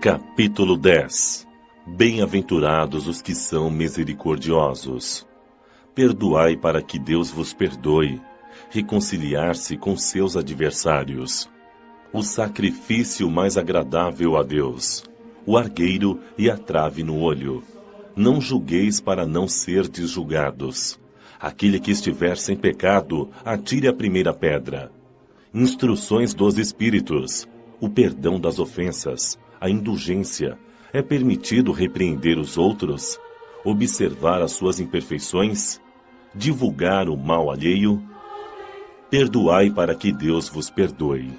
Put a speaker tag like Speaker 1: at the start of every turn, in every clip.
Speaker 1: Capítulo 10. Bem-aventurados os que são misericordiosos. Perdoai para que Deus vos perdoe. Reconciliar-se com seus adversários. O sacrifício mais agradável a Deus. O argueiro e a trave no olho. Não julgueis para não serdes julgados. Aquele que estiver sem pecado, atire a primeira pedra. Instruções dos Espíritos. O perdão das ofensas. A indulgência. É permitido repreender os outros? Observar as suas imperfeições? Divulgar o mal alheio? Perdoai para que Deus vos perdoe.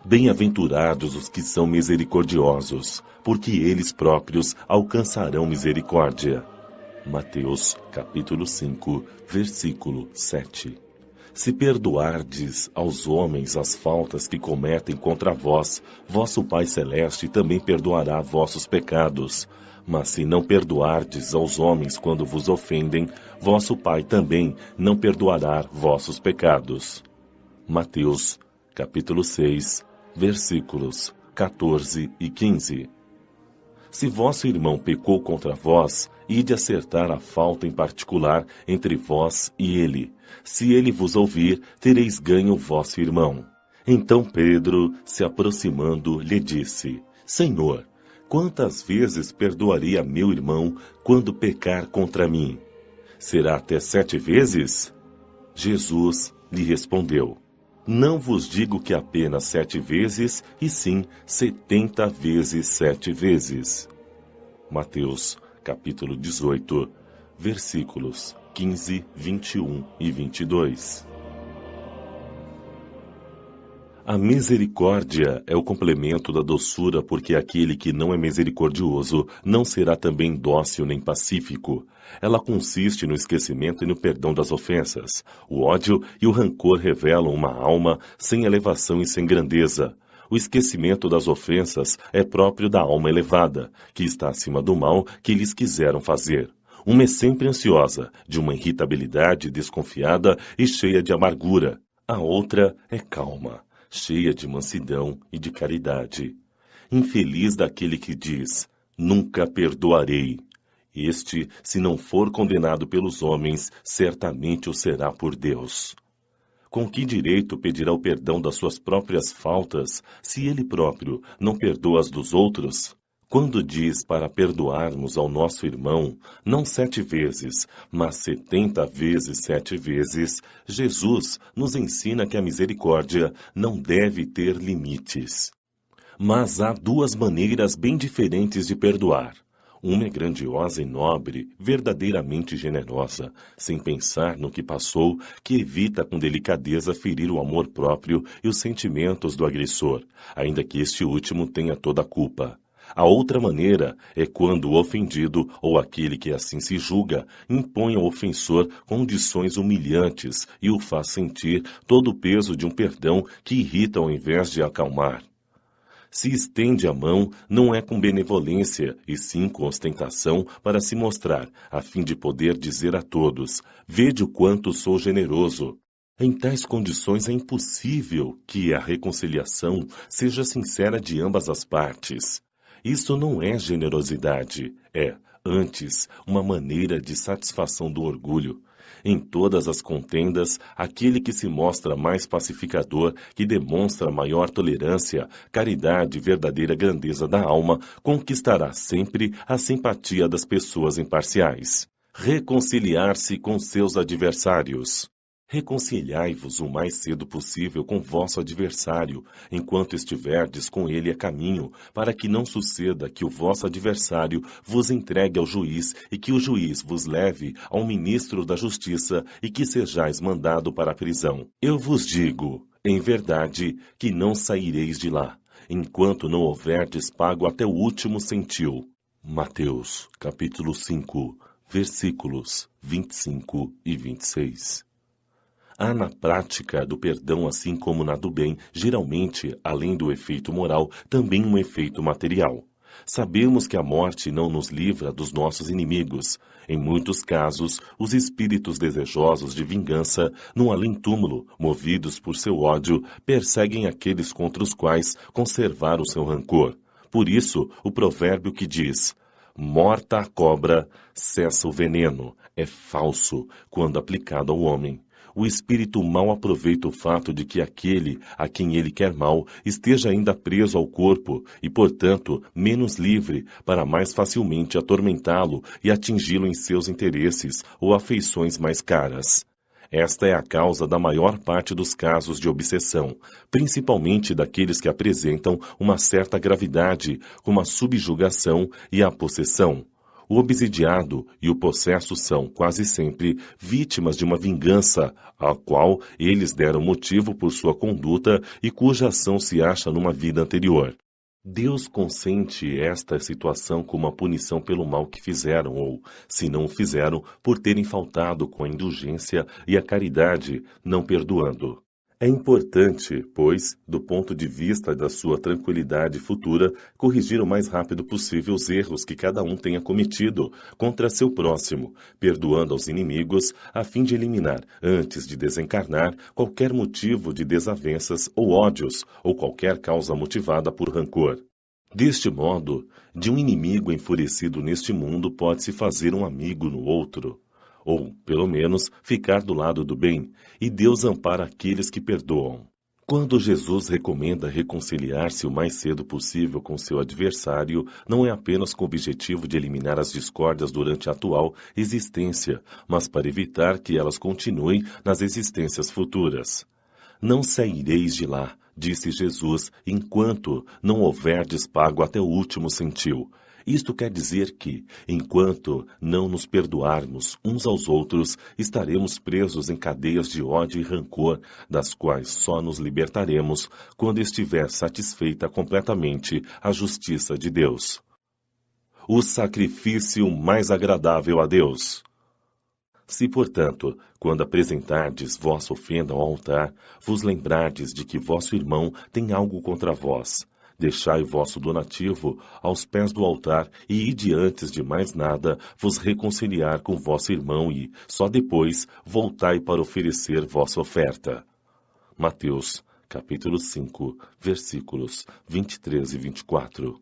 Speaker 1: Bem-aventurados os que são misericordiosos, porque eles próprios alcançarão misericórdia. Mateus, capítulo 5, versículo 7. Se perdoardes aos homens as faltas que cometem contra vós, vosso Pai Celeste também perdoará vossos pecados. Mas se não perdoardes aos homens quando vos ofendem, vosso Pai também não perdoará vossos pecados. Mateus, capítulo 6, versículos 14 e 15. Se vosso irmão pecou contra vós, ide acertar a falta em particular entre vós e ele. Se ele vos ouvir, tereis ganho vosso irmão. Então Pedro, se aproximando, lhe disse: Senhor, quantas vezes perdoarei a meu irmão quando pecar contra mim? Será até 7 vezes? Jesus lhe respondeu: Não vos digo que apenas 7 vezes, e sim 70 vezes 7 vezes. Mateus, capítulo 18, versículos 15, 21 e 22. A misericórdia é o complemento da doçura, porque aquele que não é misericordioso não será também dócil nem pacífico. Ela consiste no esquecimento e no perdão das ofensas. O ódio e o rancor revelam uma alma sem elevação e sem grandeza. O esquecimento das ofensas é próprio da alma elevada, que está acima do mal que lhes quiseram fazer. Uma é sempre ansiosa, de uma irritabilidade desconfiada e cheia de amargura. A outra é calma, cheia de mansidão e de caridade. Infeliz daquele que diz: nunca perdoarei. Este, se não for condenado pelos homens, certamente o será por Deus. Com que direito pedirá o perdão das suas próprias faltas, se ele próprio não perdoa as dos outros? Quando diz para perdoarmos ao nosso irmão, não 7 vezes, mas 70 vezes 7 vezes, Jesus nos ensina que a misericórdia não deve ter limites. Mas há 2 maneiras bem diferentes de perdoar. Uma é grandiosa e nobre, verdadeiramente generosa, sem pensar no que passou, que evita com delicadeza ferir o amor próprio e os sentimentos do agressor, ainda que este último tenha toda a culpa. A outra maneira é quando o ofendido, ou aquele que assim se julga, impõe ao ofensor condições humilhantes e o faz sentir todo o peso de um perdão que irrita ao invés de acalmar. Se estende a mão, não é com benevolência, e sim com ostentação para se mostrar, a fim de poder dizer a todos: vede o quanto sou generoso. Em tais condições é impossível que a reconciliação seja sincera de ambas as partes. Isso não é generosidade, é, antes, uma maneira de satisfação do orgulho. Em todas as contendas, aquele que se mostra mais pacificador, que demonstra maior tolerância, caridade e verdadeira grandeza da alma, conquistará sempre a simpatia das pessoas imparciais. Reconciliar-se com seus adversários. Reconciliai-vos o mais cedo possível com vosso adversário, enquanto estiverdes com ele a caminho, para que não suceda que o vosso adversário vos entregue ao juiz e que o juiz vos leve ao ministro da justiça e que sejais mandado para a prisão. Eu vos digo, em verdade, que não saireis de lá, enquanto não houverdes pago até o último centil. Mateus, capítulo 5, versículos 25 e 26. Há na prática do perdão, assim como na do bem, geralmente, além do efeito moral, também um efeito material. Sabemos que a morte não nos livra dos nossos inimigos. Em muitos casos, os espíritos desejosos de vingança, no além-túmulo, movidos por seu ódio, perseguem aqueles contra os quais conservar o seu rancor. Por isso, o provérbio que diz: morta a cobra, cessa o veneno, é falso quando aplicado ao homem. O espírito mal aproveita o fato de que aquele a quem ele quer mal esteja ainda preso ao corpo e, portanto, menos livre para mais facilmente atormentá-lo e atingi-lo em seus interesses ou afeições mais caras. Esta é a causa da maior parte dos casos de obsessão, principalmente daqueles que apresentam uma certa gravidade, como a subjugação e a possessão. O obsidiado e o possesso são, quase sempre, vítimas de uma vingança, a qual eles deram motivo por sua conduta e cuja ação se acha numa vida anterior. Deus consente esta situação como uma punição pelo mal que fizeram, ou, se não o fizeram, por terem faltado com a indulgência e a caridade, não perdoando. É importante, pois, do ponto de vista da sua tranquilidade futura, corrigir o mais rápido possível os erros que cada um tenha cometido contra seu próximo, perdoando aos inimigos, a fim de eliminar, antes de desencarnar, qualquer motivo de desavenças ou ódios, ou qualquer causa motivada por rancor. Deste modo, de um inimigo enfurecido neste mundo pode-se fazer um amigo no outro, ou, pelo menos, ficar do lado do bem, e Deus ampara aqueles que perdoam. Quando Jesus recomenda reconciliar-se o mais cedo possível com seu adversário, não é apenas com o objetivo de eliminar as discórdias durante a atual existência, mas para evitar que elas continuem nas existências futuras. Não saireis de lá, disse Jesus, enquanto não houverdes pago até o último centil. Isto quer dizer que, enquanto não nos perdoarmos uns aos outros, estaremos presos em cadeias de ódio e rancor, das quais só nos libertaremos quando estiver satisfeita completamente a justiça de Deus. O sacrifício mais agradável a Deus. Se, portanto, quando apresentardes vossa ofenda ao altar, vos lembrardes de que vosso irmão tem algo contra vós, deixai vosso donativo aos pés do altar e ide antes de mais nada vos reconciliar com vosso irmão e, só depois, voltai para oferecer vossa oferta. Mateus, capítulo 5, versículos 23 e 24.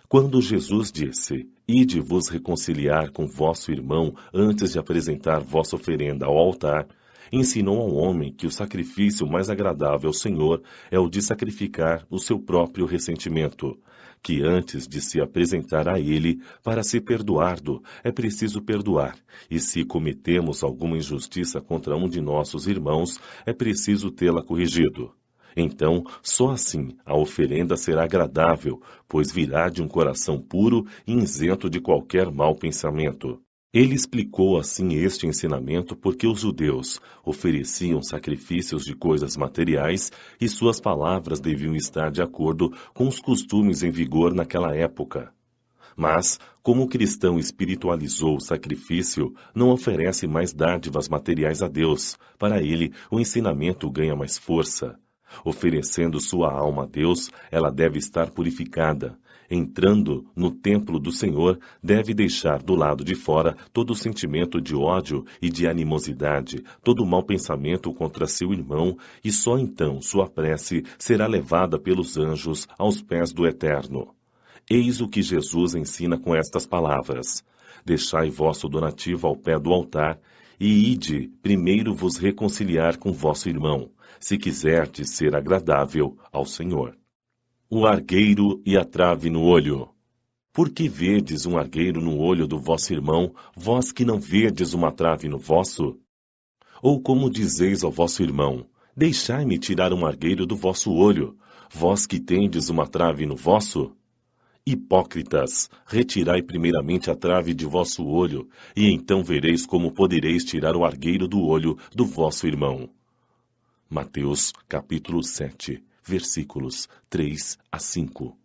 Speaker 1: Quando Jesus disse, ide vos reconciliar com vosso irmão antes de apresentar vossa oferenda ao altar, ensinou ao homem que o sacrifício mais agradável ao Senhor é o de sacrificar o seu próprio ressentimento, que antes de se apresentar a Ele para ser perdoado, é preciso perdoar, e se cometemos alguma injustiça contra um de nossos irmãos, é preciso tê-la corrigido. Então, só assim a oferenda será agradável, pois virá de um coração puro e isento de qualquer mau pensamento. Ele explicou assim este ensinamento porque os judeus ofereciam sacrifícios de coisas materiais e suas palavras deviam estar de acordo com os costumes em vigor naquela época. Mas, como o cristão espiritualizou o sacrifício, não oferece mais dádivas materiais a Deus. Para ele, o ensinamento ganha mais força. Oferecendo sua alma a Deus, ela deve estar purificada. Entrando no templo do Senhor, deve deixar do lado de fora todo o sentimento de ódio e de animosidade, todo o mau pensamento contra seu irmão, e só então sua prece será levada pelos anjos aos pés do Eterno. Eis o que Jesus ensina com estas palavras: deixai vosso donativo ao pé do altar, e ide primeiro vos reconciliar com vosso irmão, se quiserdes ser agradável ao Senhor. O argueiro e a trave no olho. Por que vedes um argueiro no olho do vosso irmão, vós que não vedes uma trave no vosso? Ou como dizeis ao vosso irmão, deixai-me tirar um argueiro do vosso olho, vós que tendes uma trave no vosso? Hipócritas, retirai primeiramente a trave de vosso olho, e então vereis como podereis tirar o argueiro do olho do vosso irmão. Mateus, capítulo 7, versículos 3 a 5.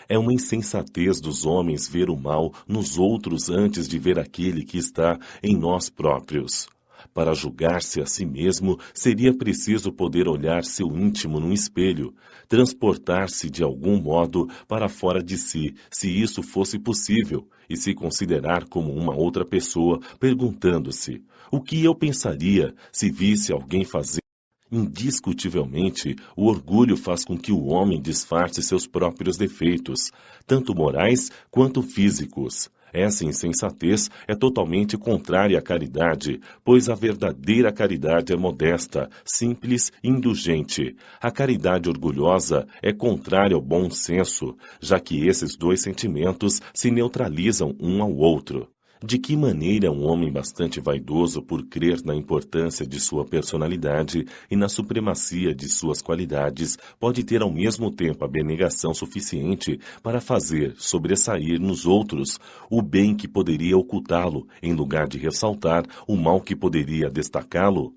Speaker 1: É uma insensatez dos homens ver o mal nos outros antes de ver aquele que está em nós próprios. Para julgar-se a si mesmo, seria preciso poder olhar seu íntimo num espelho, transportar-se de algum modo para fora de si, se isso fosse possível, e se considerar como uma outra pessoa, perguntando-se: o que eu pensaria se visse alguém fazer Indiscutivelmente, o orgulho faz com que o homem disfarce seus próprios defeitos, tanto morais quanto físicos. Essa insensatez é totalmente contrária à caridade, pois a verdadeira caridade é modesta, simples e indulgente. A caridade orgulhosa é contrária ao bom senso, já que esses dois sentimentos se neutralizam um ao outro. De que maneira um homem bastante vaidoso por crer na importância de sua personalidade e na supremacia de suas qualidades pode ter ao mesmo tempo a abnegação suficiente para fazer sobressair nos outros o bem que poderia ocultá-lo, em lugar de ressaltar o mal que poderia destacá-lo?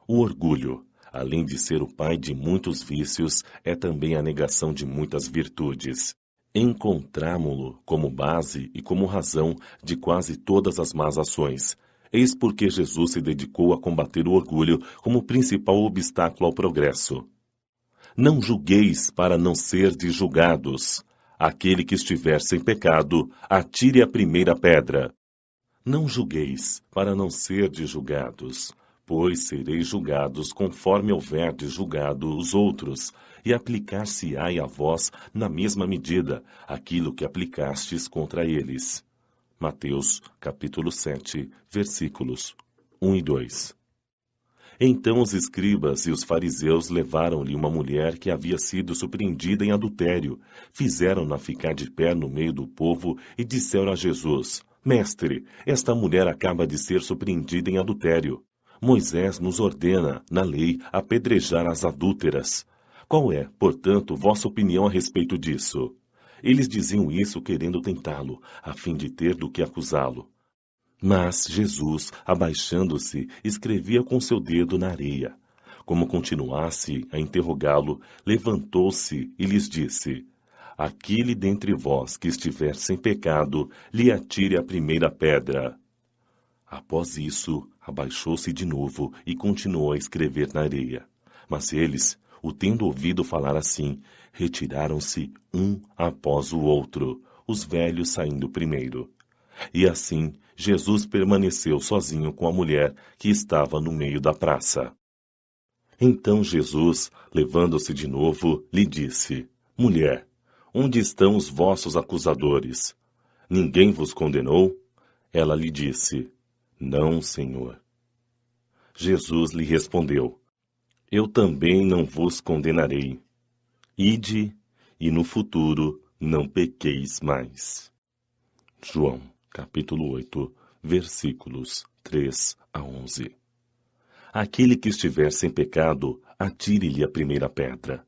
Speaker 1: O orgulho, além de ser o pai de muitos vícios, é também a negação de muitas virtudes. Encontramo-lo como base e como razão de quase todas as más ações. Eis porque Jesus se dedicou a combater o orgulho como principal obstáculo ao progresso. Não julgueis para não serdes julgados. Aquele que estiver sem pecado, atire a primeira pedra. Não julgueis para não serdes julgados, pois sereis julgados conforme houverdes julgado os outros, e aplicar-se-á a vós na mesma medida aquilo que aplicastes contra eles. Mateus, capítulo 7, versículos 1 e 2. Então os escribas e os fariseus levaram-lhe uma mulher que havia sido surpreendida em adultério, fizeram-na ficar de pé no meio do povo e disseram a Jesus: Mestre, esta mulher acaba de ser surpreendida em adultério. Moisés nos ordena, na lei, apedrejar as adúlteras. Qual é, portanto, vossa opinião a respeito disso? Eles diziam isso querendo tentá-lo, a fim de ter do que acusá-lo. Mas Jesus, abaixando-se, escrevia com seu dedo na areia. Como continuasse a interrogá-lo, levantou-se e lhes disse: Aquele dentre vós que estiver sem pecado, lhe atire a primeira pedra. Após isso, abaixou-se de novo e continuou a escrever na areia. Mas eles, o tendo ouvido falar assim, retiraram-se um após o outro, os velhos saindo primeiro. E assim, Jesus permaneceu sozinho com a mulher que estava no meio da praça. Então Jesus, levando-se de novo, lhe disse: Mulher, onde estão os vossos acusadores? Ninguém vos condenou? Ela lhe disse: Não, Senhor. Jesus lhe respondeu: Eu também não vos condenarei. Ide, e no futuro não pequeis mais. João, capítulo 8, versículos 3 a 11. Aquele que estiver sem pecado, atire-lhe a primeira pedra.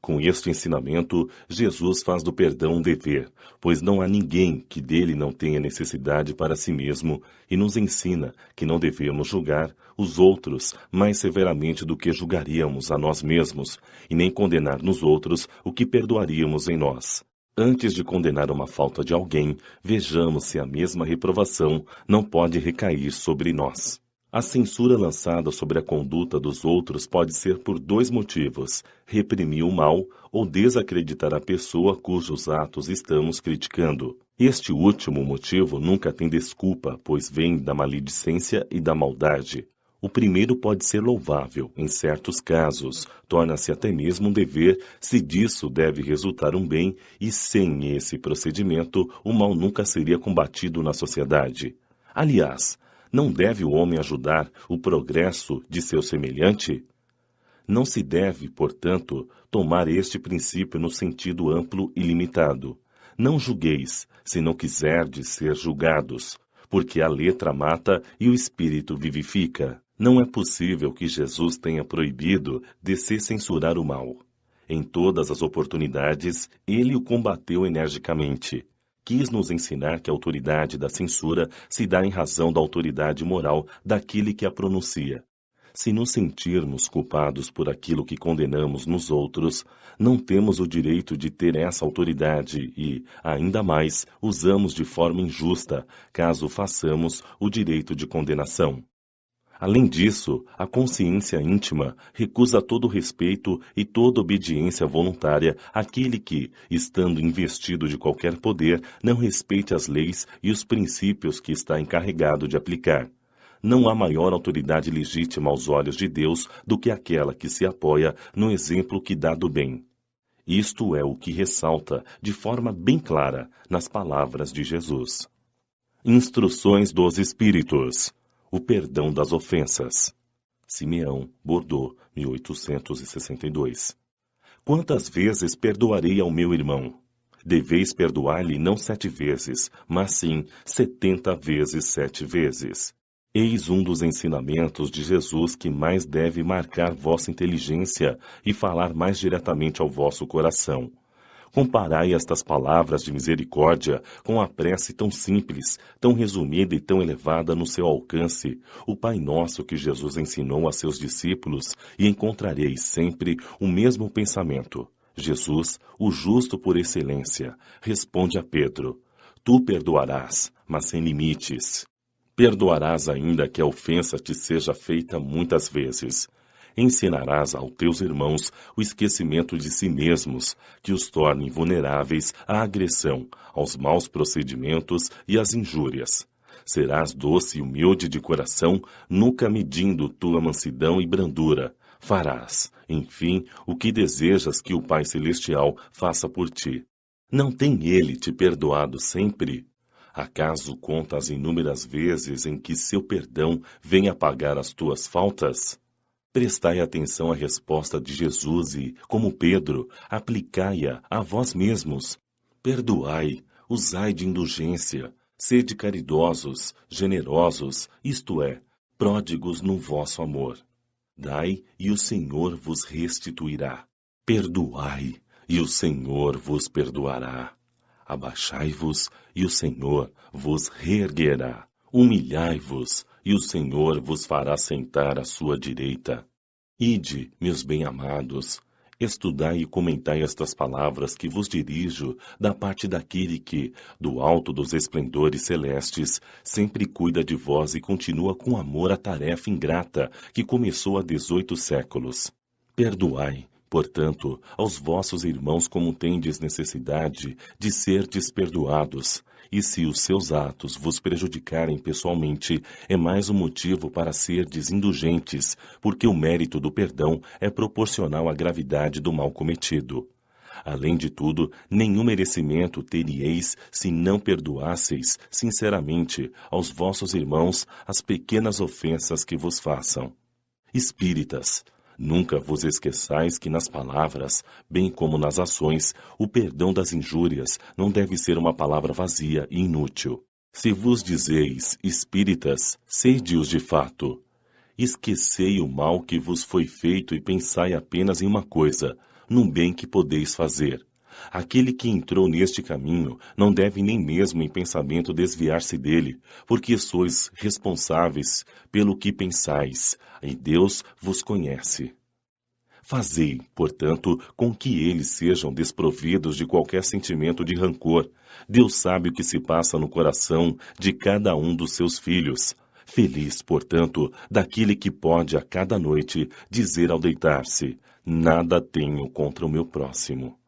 Speaker 1: Com este ensinamento, Jesus faz do perdão um dever, pois não há ninguém que dele não tenha necessidade para si mesmo, e nos ensina que não devemos julgar os outros mais severamente do que julgaríamos a nós mesmos, e nem condenar nos outros o que perdoaríamos em nós. Antes de condenar uma falta de alguém, vejamos se a mesma reprovação não pode recair sobre nós. A censura lançada sobre a conduta dos outros pode ser por dois motivos: reprimir o mal ou desacreditar a pessoa cujos atos estamos criticando. Este último motivo nunca tem desculpa, pois vem da maledicência e da maldade. O primeiro pode ser louvável, em certos casos, torna-se até mesmo um dever se disso deve resultar um bem, e sem esse procedimento o mal nunca seria combatido na sociedade. Aliás, não deve o homem ajudar o progresso de seu semelhante? Não se deve, portanto, tomar este princípio no sentido amplo e limitado. Não julgueis, se não quiserdes ser julgados, porque a letra mata e o espírito vivifica. Não é possível que Jesus tenha proibido de se censurar o mal. Em todas as oportunidades, ele o combateu energicamente. Quis nos ensinar que a autoridade da censura se dá em razão da autoridade moral daquele que a pronuncia. Se nos sentirmos culpados por aquilo que condenamos nos outros, não temos o direito de ter essa autoridade e, ainda mais, usamos de forma injusta, caso façamos o direito de condenação. Além disso, a consciência íntima recusa todo respeito e toda obediência voluntária àquele que, estando investido de qualquer poder, não respeite as leis e os princípios que está encarregado de aplicar. Não há maior autoridade legítima aos olhos de Deus do que aquela que se apoia no exemplo que dá do bem. Isto é o que ressalta, de forma bem clara, nas palavras de Jesus. Instruções dos Espíritos. O perdão das ofensas. Simeão, Bordeaux, 1862. Quantas vezes perdoarei ao meu irmão? Deveis perdoar-lhe não 7 vezes, mas sim 70 vezes 7 vezes. Eis um dos ensinamentos de Jesus que mais deve marcar vossa inteligência e falar mais diretamente ao vosso coração. Comparai estas palavras de misericórdia com a prece tão simples, tão resumida e tão elevada no seu alcance, o Pai Nosso que Jesus ensinou a seus discípulos, e encontrareis sempre o mesmo pensamento. Jesus, o justo por excelência, responde a Pedro: Tu perdoarás, mas sem limites. Perdoarás ainda que a ofensa te seja feita muitas vezes. Ensinarás aos teus irmãos o esquecimento de si mesmos, que os torne vulneráveis à agressão, aos maus procedimentos e às injúrias. Serás doce e humilde de coração, nunca medindo tua mansidão e brandura. Farás, enfim, o que desejas que o Pai Celestial faça por ti. Não tem Ele te perdoado sempre? Acaso conta as inúmeras vezes em que seu perdão vem apagar as tuas faltas? Prestai atenção à resposta de Jesus e, como Pedro, aplicai-a a vós mesmos. Perdoai, usai de indulgência, sede caridosos, generosos, isto é, pródigos no vosso amor. Dai, e o Senhor vos restituirá. Perdoai, e o Senhor vos perdoará. Abaixai-vos, e o Senhor vos reerguerá. Humilhai-vos, e o Senhor vos fará sentar à sua direita. Ide, meus bem-amados, estudai e comentai estas palavras que vos dirijo da parte daquele que, do alto dos esplendores celestes, sempre cuida de vós e continua com amor a tarefa ingrata que começou há 18 séculos. Perdoai, portanto, aos vossos irmãos como tendes necessidade de serdes perdoados, e se os seus atos vos prejudicarem pessoalmente, é mais um motivo para serdes indulgentes, porque o mérito do perdão é proporcional à gravidade do mal cometido. Além de tudo, nenhum merecimento teríeis se não perdoasseis sinceramente aos vossos irmãos as pequenas ofensas que vos façam. Espíritas, nunca vos esqueçais que nas palavras, bem como nas ações, o perdão das injúrias não deve ser uma palavra vazia e inútil. Se vos dizeis espíritas, sede-os de fato. Esquecei o mal que vos foi feito e pensai apenas em uma coisa, no bem que podeis fazer. Aquele que entrou neste caminho não deve nem mesmo em pensamento desviar-se dele, porque sois responsáveis pelo que pensais, e Deus vos conhece. Fazei, portanto, com que eles sejam desprovidos de qualquer sentimento de rancor. Deus sabe o que se passa no coração de cada um dos seus filhos. Feliz, portanto, daquele que pode a cada noite dizer ao deitar-se: nada tenho contra o meu próximo.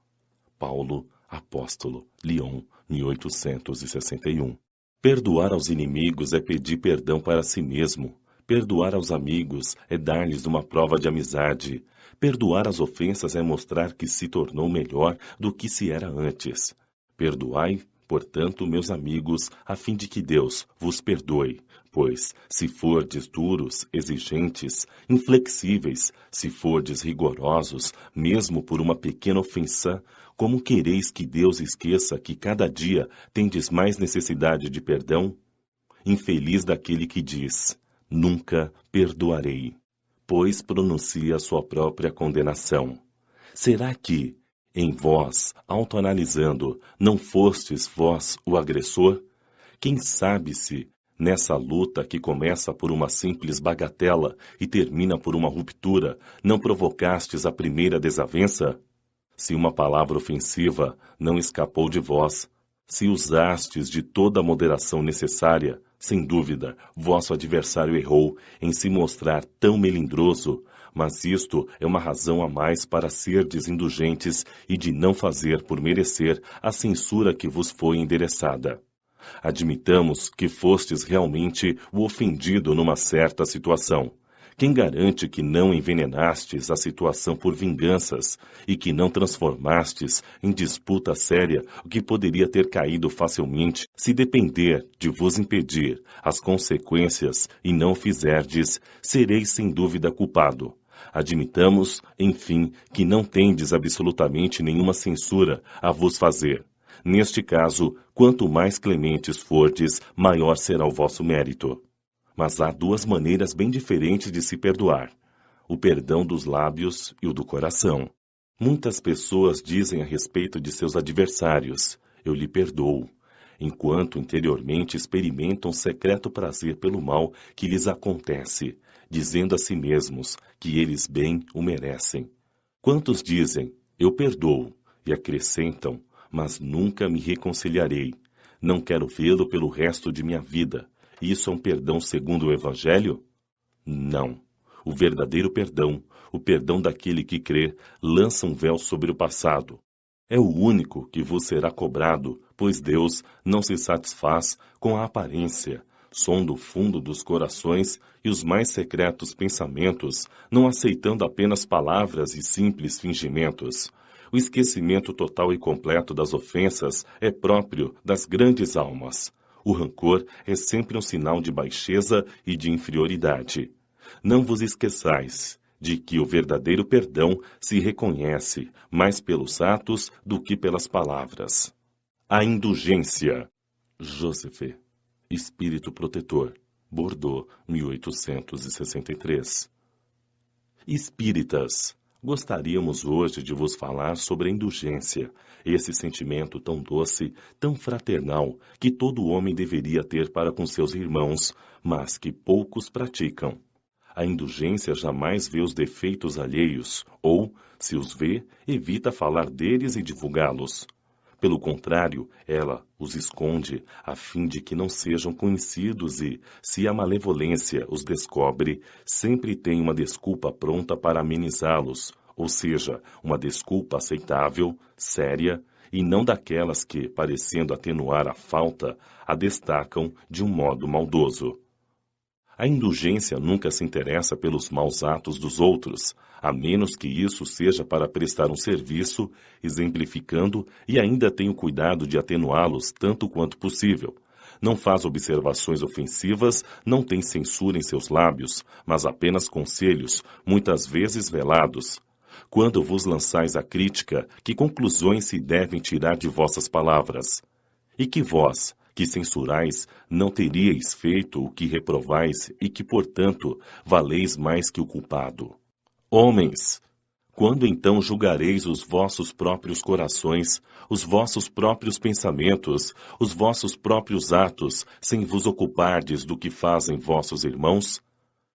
Speaker 1: Paulo, Apóstolo, Lyon, 1861. Perdoar aos inimigos é pedir perdão para si mesmo. Perdoar aos amigos é dar-lhes uma prova de amizade. Perdoar as ofensas é mostrar que se tornou melhor do que se era antes. Perdoai, portanto, meus amigos, a fim de que Deus vos perdoe. Pois, se fordes duros, exigentes, inflexíveis, se fordes rigorosos, mesmo por uma pequena ofensa, como quereis que Deus esqueça que cada dia tendes mais necessidade de perdão? Infeliz daquele que diz: nunca perdoarei, pois pronuncia sua própria condenação. Será que, em vós, autoanalisando, não fostes vós o agressor? Quem sabe se, nessa luta que começa por uma simples bagatela e termina por uma ruptura, não provocastes a primeira desavença? Se uma palavra ofensiva não escapou de vós, se usastes de toda a moderação necessária, sem dúvida, vosso adversário errou em se mostrar tão melindroso, mas isto é uma razão a mais para serdes indulgentes e de não fazer por merecer a censura que vos foi endereçada. Admitamos que fostes realmente o ofendido numa certa situação. Quem garante que não envenenastes a situação por vinganças e que não transformastes em disputa séria o que poderia ter caído facilmente se depender de vos impedir as consequências e não fizerdes, sereis sem dúvida culpado. Admitamos, enfim, que não tendes absolutamente nenhuma censura a vos fazer. Neste caso, quanto mais clementes fordes, maior será o vosso mérito. Mas há duas maneiras bem diferentes de se perdoar: o perdão dos lábios e o do coração. Muitas pessoas dizem a respeito de seus adversários: eu lhe perdoo, enquanto interiormente experimentam secreto prazer pelo mal que lhes acontece, dizendo a si mesmos que eles bem o merecem. Quantos dizem: eu perdoo, e acrescentam: mas nunca me reconciliarei. Não quero vê-lo pelo resto de minha vida. Isso é um perdão segundo o Evangelho? Não. O verdadeiro perdão, o perdão daquele que crê, lança um véu sobre o passado. É o único que vos será cobrado, pois Deus não se satisfaz com a aparência, sonda o fundo dos corações e os mais secretos pensamentos, não aceitando apenas palavras e simples fingimentos. O esquecimento total e completo das ofensas é próprio das grandes almas. O rancor é sempre um sinal de baixeza e de inferioridade. Não vos esqueçais de que o verdadeiro perdão se reconhece mais pelos atos do que pelas palavras. A indulgência. Joseph, Espírito Protetor, Bordeaux, 1863. Espíritas, gostaríamos hoje de vos falar sobre a indulgência, esse sentimento tão doce, tão fraternal, que todo homem deveria ter para com seus irmãos, mas que poucos praticam. A indulgência jamais vê os defeitos alheios, ou, se os vê, evita falar deles e divulgá-los. Pelo contrário, ela os esconde, a fim de que não sejam conhecidos e, se a malevolência os descobre, sempre tem uma desculpa pronta para amenizá-los, ou seja, uma desculpa aceitável, séria, e não daquelas que, parecendo atenuar a falta, a destacam de um modo maldoso. A indulgência nunca se interessa pelos maus atos dos outros, a menos que isso seja para prestar um serviço, exemplificando e ainda tem o cuidado de atenuá-los tanto quanto possível. Não faz observações ofensivas, não tem censura em seus lábios, mas apenas conselhos, muitas vezes velados. Quando vos lançais a crítica, que conclusões se devem tirar de vossas palavras? E que vós, que censurais, não teríeis feito o que reprovais e que, portanto, valeis mais que o culpado. Homens, quando então julgareis os vossos próprios corações, os vossos próprios pensamentos, os vossos próprios atos, sem vos ocupardes do que fazem vossos irmãos?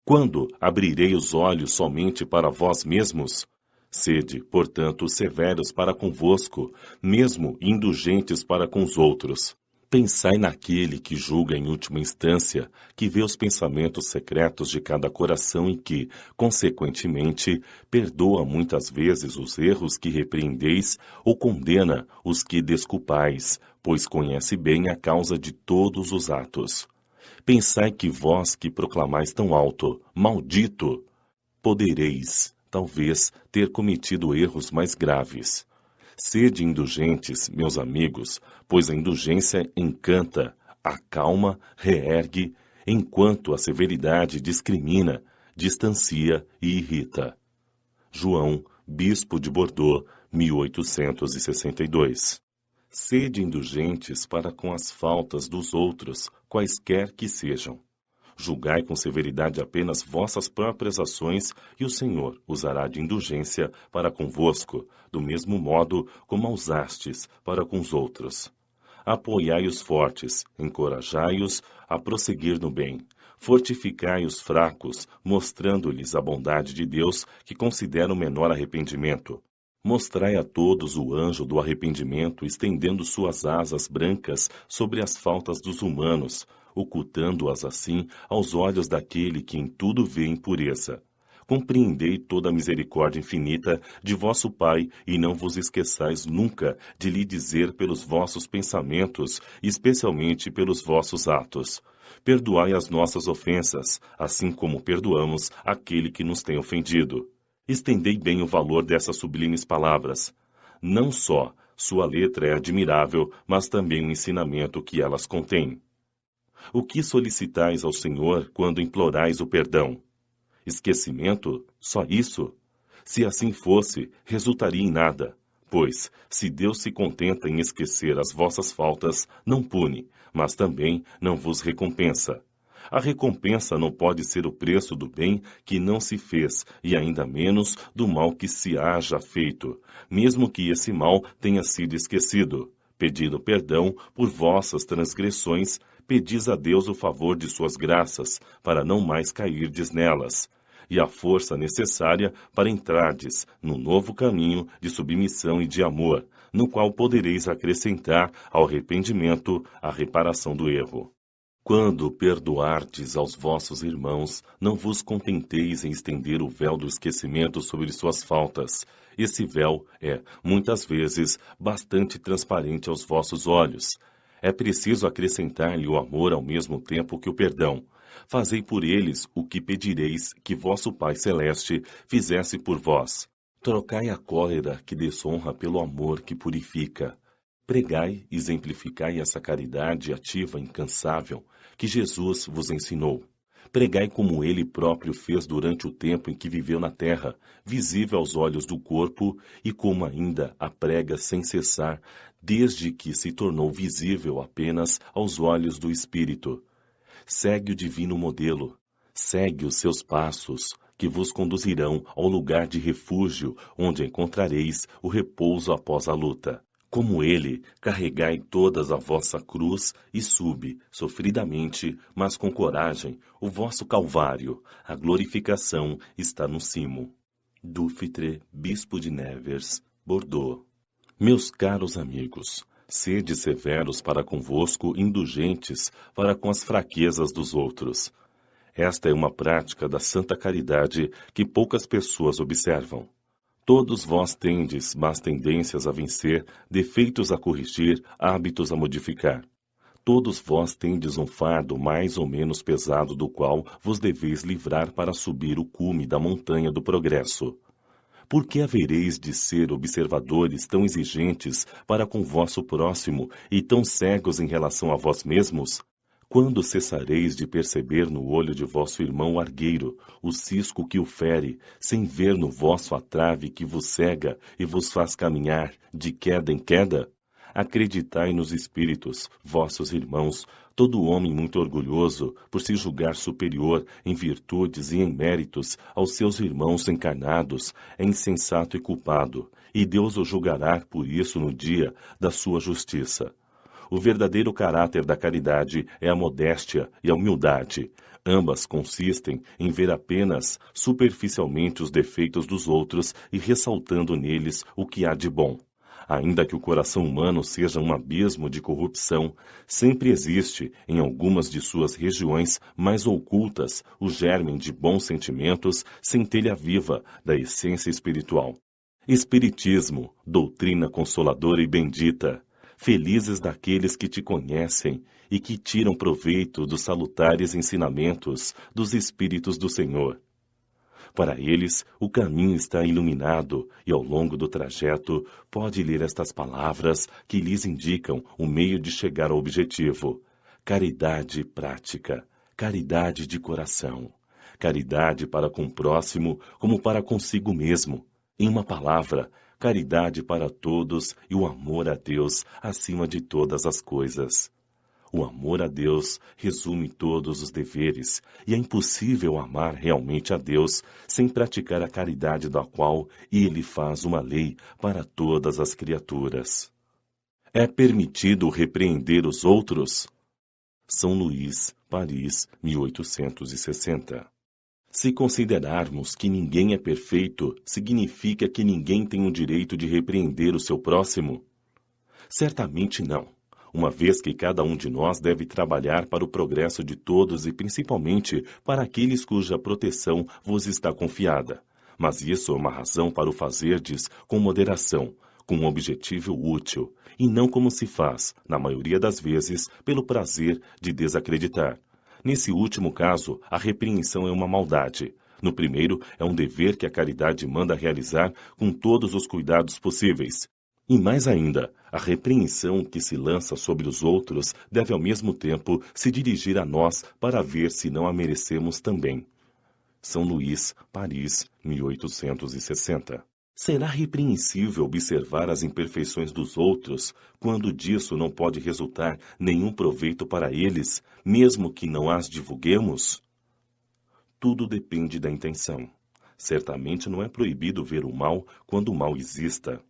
Speaker 1: Quando abrirei os olhos somente para vós mesmos? Sede, portanto, severos para convosco, mesmo indulgentes para com os outros. Pensai naquele que julga em última instância, que vê os pensamentos secretos de cada coração e que, consequentemente, perdoa muitas vezes os erros que repreendeis ou condena os que desculpais, pois conhece bem a causa de todos os atos. Pensai que vós que proclamais tão alto, maldito, podereis, talvez, ter cometido erros mais graves. Sede indulgentes, meus amigos, pois a indulgência encanta, acalma, reergue, enquanto a severidade discrimina, distancia e irrita. João, Bispo de Bordeaux, 1862. Sede indulgentes para com as faltas dos outros, quaisquer que sejam. Julgai com severidade apenas vossas próprias ações, e o Senhor usará de indulgência para convosco, do mesmo modo como a usastes para com os outros. Apoiai os fortes, encorajai-os a prosseguir no bem. Fortificai os fracos, mostrando-lhes a bondade de Deus que considera o menor arrependimento. Mostrai a todos o anjo do arrependimento, estendendo suas asas brancas sobre as faltas dos humanos, ocultando-as assim aos olhos daquele que em tudo vê impureza. Compreendei toda a misericórdia infinita de vosso Pai, e não vos esqueçais nunca de lhe dizer pelos vossos pensamentos, especialmente pelos vossos atos. Perdoai as nossas ofensas, assim como perdoamos aquele que nos tem ofendido. Estendei bem o valor dessas sublimes palavras. Não só sua letra é admirável, mas também o ensinamento que elas contêm. O que solicitais ao Senhor quando implorais o perdão? Esquecimento? Só isso? Se assim fosse, resultaria em nada. Pois, se Deus se contenta em esquecer as vossas faltas, não pune, mas também não vos recompensa. A recompensa não pode ser o preço do bem que não se fez, e ainda menos do mal que se haja feito, mesmo que esse mal tenha sido esquecido. Pedindo perdão por vossas transgressões, pedis a Deus o favor de suas graças, para não mais cairdes nelas, e a força necessária para entrardes no novo caminho de submissão e de amor, no qual podereis acrescentar ao arrependimento a reparação do erro. Quando perdoardes aos vossos irmãos, não vos contenteis em estender o véu do esquecimento sobre suas faltas. Esse véu é, muitas vezes, bastante transparente aos vossos olhos. É preciso acrescentar-lhe o amor ao mesmo tempo que o perdão. Fazei por eles o que pedireis que vosso Pai Celeste fizesse por vós. Trocai a cólera que desonra pelo amor que purifica. Pregai e exemplificai essa caridade ativa e incansável que Jesus vos ensinou. Pregai como ele próprio fez durante o tempo em que viveu na terra, visível aos olhos do corpo, e como ainda a prega sem cessar, desde que se tornou visível apenas aos olhos do Espírito. Segue o divino modelo. Segue os seus passos, que vos conduzirão ao lugar de refúgio, onde encontrareis o repouso após a luta. Como ele, carregai todas a vossa cruz e subi, sofridamente, mas com coragem, o vosso calvário. A glorificação está no cimo. Duffitre, Bispo de Nevers, Bordeaux. Meus caros amigos, sede severos para convosco, indulgentes para com as fraquezas dos outros. Esta é uma prática da santa caridade que poucas pessoas observam. Todos vós tendes más tendências a vencer, defeitos a corrigir, hábitos a modificar. Todos vós tendes um fardo mais ou menos pesado do qual vos deveis livrar para subir o cume da montanha do progresso. Por que havereis de ser observadores tão exigentes para com vosso próximo e tão cegos em relação a vós mesmos? Quando cessareis de perceber no olho de vosso irmão argueiro o cisco que o fere, sem ver no vosso a trave que vos cega e vos faz caminhar de queda em queda? Acreditai nos espíritos, vossos irmãos, todo homem muito orgulhoso, por se julgar superior em virtudes e em méritos aos seus irmãos encarnados, é insensato e culpado, e Deus o julgará por isso no dia da sua justiça. O verdadeiro caráter da caridade é a modéstia e a humildade. Ambas consistem em ver apenas superficialmente os defeitos dos outros e ressaltando neles o que há de bom. Ainda que o coração humano seja um abismo de corrupção, sempre existe, em algumas de suas regiões mais ocultas, o germe de bons sentimentos, centelha viva da essência espiritual. Espiritismo, doutrina consoladora e bendita. Felizes daqueles que te conhecem e que tiram proveito dos salutares ensinamentos dos Espíritos do Senhor. Para eles, o caminho está iluminado e, ao longo do trajeto, pode ler estas palavras que lhes indicam o meio de chegar ao objetivo. Caridade prática, caridade de coração, caridade para com o próximo como para consigo mesmo. Em uma palavra, caridade para todos e o amor a Deus acima de todas as coisas. O amor a Deus resume todos os deveres, e é impossível amar realmente a Deus sem praticar a caridade da qual Ele faz uma lei para todas as criaturas. É permitido repreender os outros? São Luís, Paris, 1860. Se considerarmos que ninguém é perfeito, significa que ninguém tem o direito de repreender o seu próximo? Certamente não. uma vez que cada um de nós deve trabalhar para o progresso de todos e principalmente para aqueles cuja proteção vos está confiada. Mas isso é uma razão para o fazerdes com moderação, com um objetivo útil, e não como se faz, na maioria das vezes, pelo prazer de desacreditar. Nesse último caso, a repreensão é uma maldade. No primeiro, é um dever que a caridade manda realizar com todos os cuidados possíveis. E mais ainda, a repreensão que se lança sobre os outros deve ao mesmo tempo se dirigir a nós para ver se não a merecemos também. São Luís, Paris, 1860. Será repreensível observar as imperfeições dos outros, quando disso não pode resultar nenhum proveito para eles, mesmo que não as divulguemos? Tudo depende da intenção. Certamente não é proibido ver o mal quando o mal exista.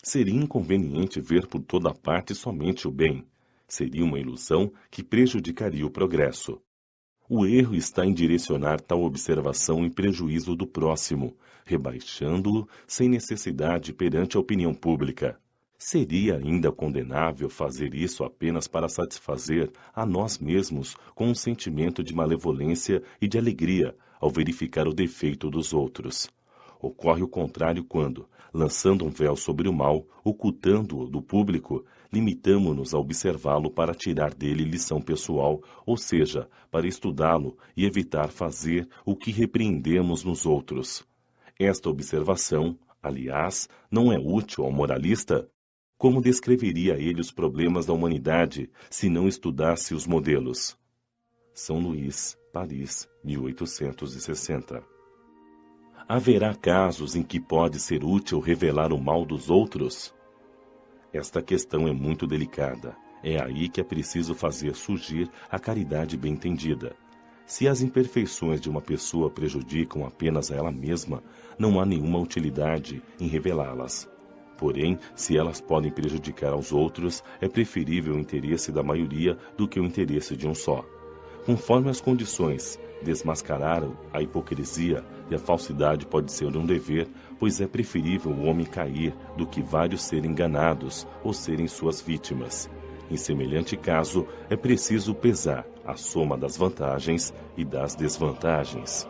Speaker 1: Seria inconveniente ver por toda parte somente o bem. Seria uma ilusão que prejudicaria o progresso. O erro está em direcionar tal observação em prejuízo do próximo, rebaixando-o sem necessidade perante a opinião pública. Seria ainda condenável fazer isso apenas para satisfazer a nós mesmos com um sentimento de malevolência e de alegria ao verificar o defeito dos outros. Ocorre o contrário quando, lançando um véu sobre o mal, ocultando-o do público, limitamo-nos a observá-lo para tirar dele lição pessoal, ou seja, para estudá-lo e evitar fazer o que repreendemos nos outros. Esta observação, aliás, não é útil ao moralista? Como descreveria ele os problemas da humanidade se não estudasse os modelos? São Luís, Paris, 1860. Haverá casos em que pode ser útil revelar o mal dos outros? Esta questão é muito delicada. É aí que é preciso fazer surgir a caridade bem entendida. Se as imperfeições de uma pessoa prejudicam apenas a ela mesma, não há nenhuma utilidade em revelá-las. Porém, se elas podem prejudicar aos outros, é preferível o interesse da maioria do que o interesse de um só. Conforme as condições, desmascarar a hipocrisia e a falsidade pode ser um dever, pois é preferível o homem cair do que vários serem enganados ou serem suas vítimas. Em semelhante caso, é preciso pesar a soma das vantagens e das desvantagens.